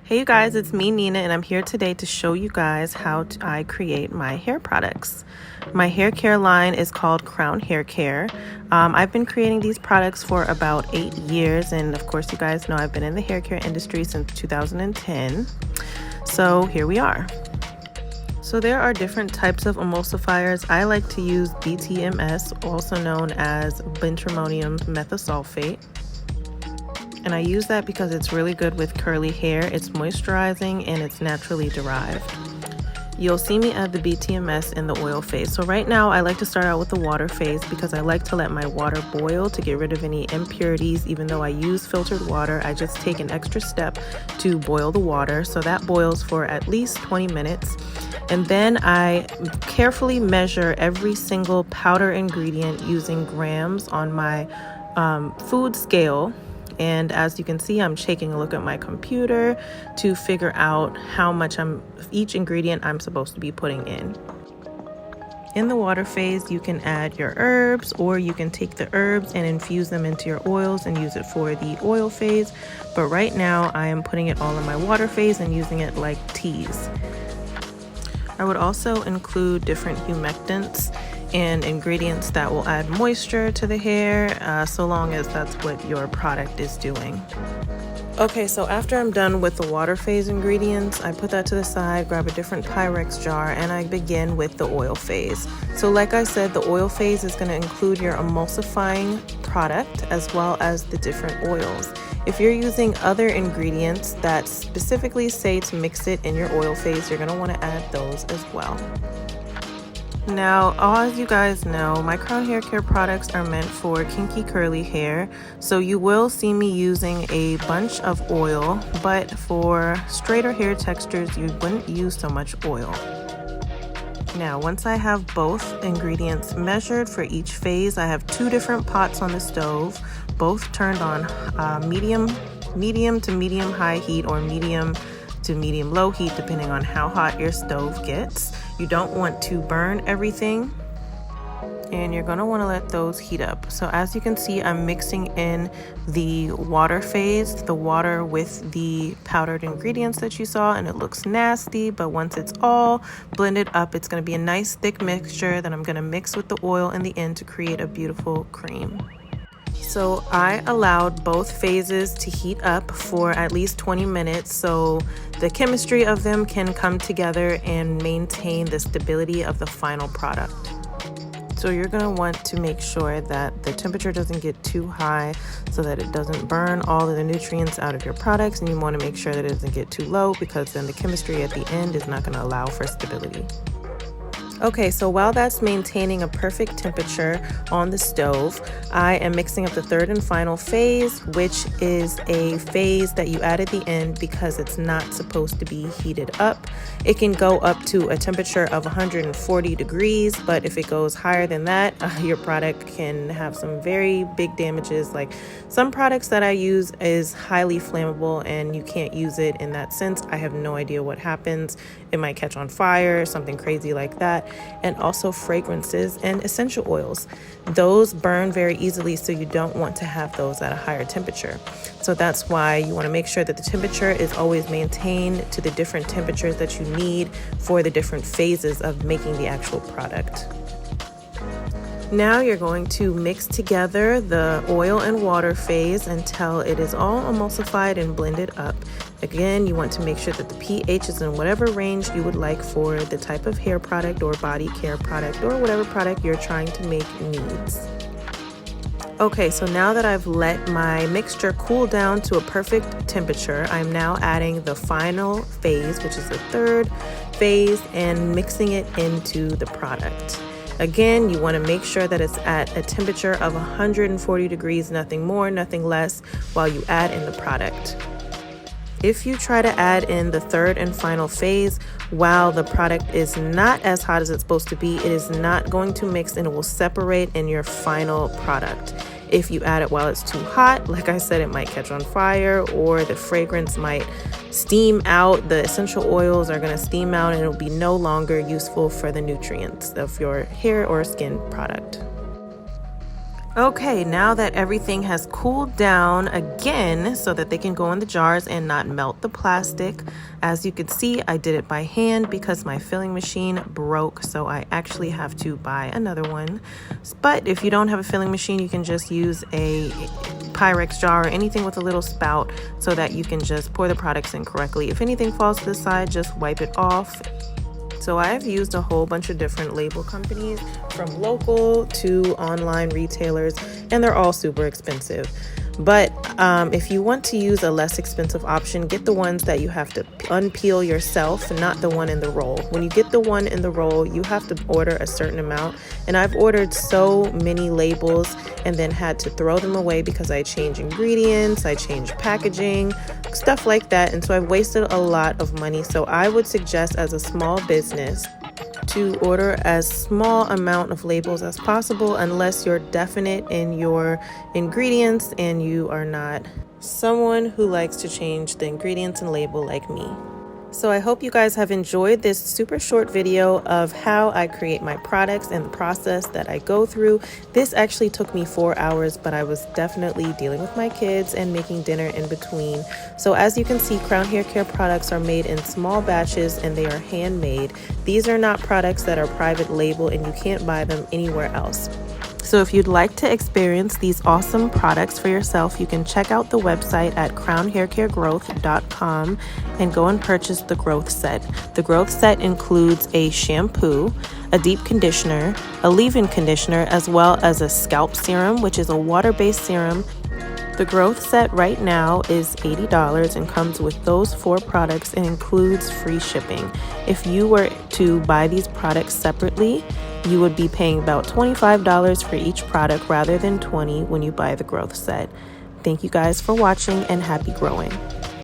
Hey you guys, it's me Nina and I'm here today to show you guys how I create my hair products. My hair care line is called Crown Hair Care. I've been creating these products for about 8 years, and of course you guys know I've been in the hair care industry since 2010. So here we are. So there are different types of emulsifiers. I like to use BTMS, also known as benzimidinium methosulfate. And I use that because it's really good with curly hair. It's moisturizing and it's naturally derived. You'll see me add the BTMS in the oil phase. So right now I like to start out with the water phase because I like to let my water boil to get rid of any impurities. Even though I use filtered water, I just take an extra step to boil the water. So that boils for at least 20 minutes. And then I carefully measure every single powder ingredient using grams on my food scale. And as you can see, I'm taking a look at my computer to figure out how much each ingredient I'm supposed to be putting in. In the water phase, you can add your herbs, or you can take the herbs and infuse them into your oils and use it for the oil phase. But right now I am putting it all in my water phase and using it like teas. I would also include different humectants and ingredients that will add moisture to the hair, so long as that's what your product is doing. Okay, so after I'm done with the water phase ingredients, I put that to the side, grab a different Pyrex jar, and I begin with the oil phase. So like I said, the oil phase is going to include your emulsifying product as well as the different oils. If you're using other ingredients that specifically say to mix it in your oil phase, you're going to want to add those as well. Now, as you guys know, my Crown Hair Care products are meant for kinky curly hair, so you will see me using a bunch of oil, but for straighter hair textures, you wouldn't use so much oil. Now, once I have both ingredients measured for each phase, I have 2 different pots on the stove, both turned on medium to medium high heat, or medium to medium low heat, depending on how hot your stove gets. You don't want to burn everything, and you're going to want to let those heat up. So as you can see, I'm mixing in the water phase, the water with the powdered ingredients that you saw, and it looks nasty, but once it's all blended up, it's going to be a nice thick mixture that I'm going to mix with the oil in the end to create a beautiful cream. So I allowed both phases to heat up for at least 20 minutes so the chemistry of them can come together and maintain the stability of the final product. So you're going to want to make sure that the temperature doesn't get too high so that it doesn't burn all of the nutrients out of your products, and you want to make sure that it doesn't get too low because then the chemistry at the end is not going to allow for stability. Okay, so while that's maintaining a perfect temperature on the stove, I am mixing up the third and final phase, which is a phase that you add at the end because it's not supposed to be heated up. It can go up to a temperature of 140 degrees, but if it goes higher than that, your product can have some very big damages. Like some products that I use is highly flammable and you can't use it in that sense. I have no idea what happens. It might catch on fire, something crazy like that. And also fragrances and essential oils. Those burn very easily, so you don't want to have those at a higher temperature. So that's why you want to make sure that the temperature is always maintained to the different temperatures that you need for the different phases of making the actual product. Now you're going to mix together the oil and water phase until it is all emulsified and blended up. Again, you want to make sure that the pH is in whatever range you would like for the type of hair product or body care product or whatever product you're trying to make needs. Okay, so now that I've let my mixture cool down to a perfect temperature, I'm now adding the final phase, which is the third phase, and mixing it into the product. Again, you want to make sure that it's at a temperature of 140 degrees, nothing more, nothing less, while you add in the product. If you try to add in the third and final phase while the product is not as hot as it's supposed to be, it is not going to mix and it will separate in your final product. If you add it while it's too hot, like I said, it might catch on fire, or the fragrance might steam out. The essential oils are going to steam out and it will be no longer useful for the nutrients of your hair or skin product. Okay, now that everything has cooled down again so that they can go in the jars and not melt the plastic, as you can see, I did it by hand because my filling machine broke, so I actually have to buy another one. But if you don't have a filling machine, you can just use a Pyrex jar or anything with a little spout so that you can just pour the products in correctly. If anything falls to the side, just wipe it off. So I've used a whole bunch of different label companies, from local to online retailers, and they're all super expensive. But if you want to use a less expensive option, get the ones that you have to unpeel yourself, not the one in the roll. When you get the one in the roll, you have to order a certain amount. And I've ordered so many labels and then had to throw them away because I changed ingredients, I changed packaging, stuff like that. And so I've wasted a lot of money. So I would suggest, as a small business, to order as small amount of labels as possible, unless you're definite in your ingredients and you are not someone who likes to change the ingredients and label like me. So I hope you guys have enjoyed this super short video of how I create my products and the process that I go through. This actually took me 4 hours, but I was definitely dealing with my kids and making dinner in between. So as you can see, Crown Hair Care products are made in small batches and they are handmade. These are not products that are private label and you can't buy them anywhere else. So if you'd like to experience these awesome products for yourself, you can check out the website at crownhaircaregrowth.com and go and purchase the growth set. The growth set includes a shampoo, a deep conditioner, a leave-in conditioner, as well as a scalp serum, which is a water-based serum. The growth set right now is $80 and comes with those 4 products and includes free shipping. If you were to buy these products separately, you would be paying about $25 for each product rather than $20 when you buy the growth set. Thank you guys for watching and happy growing.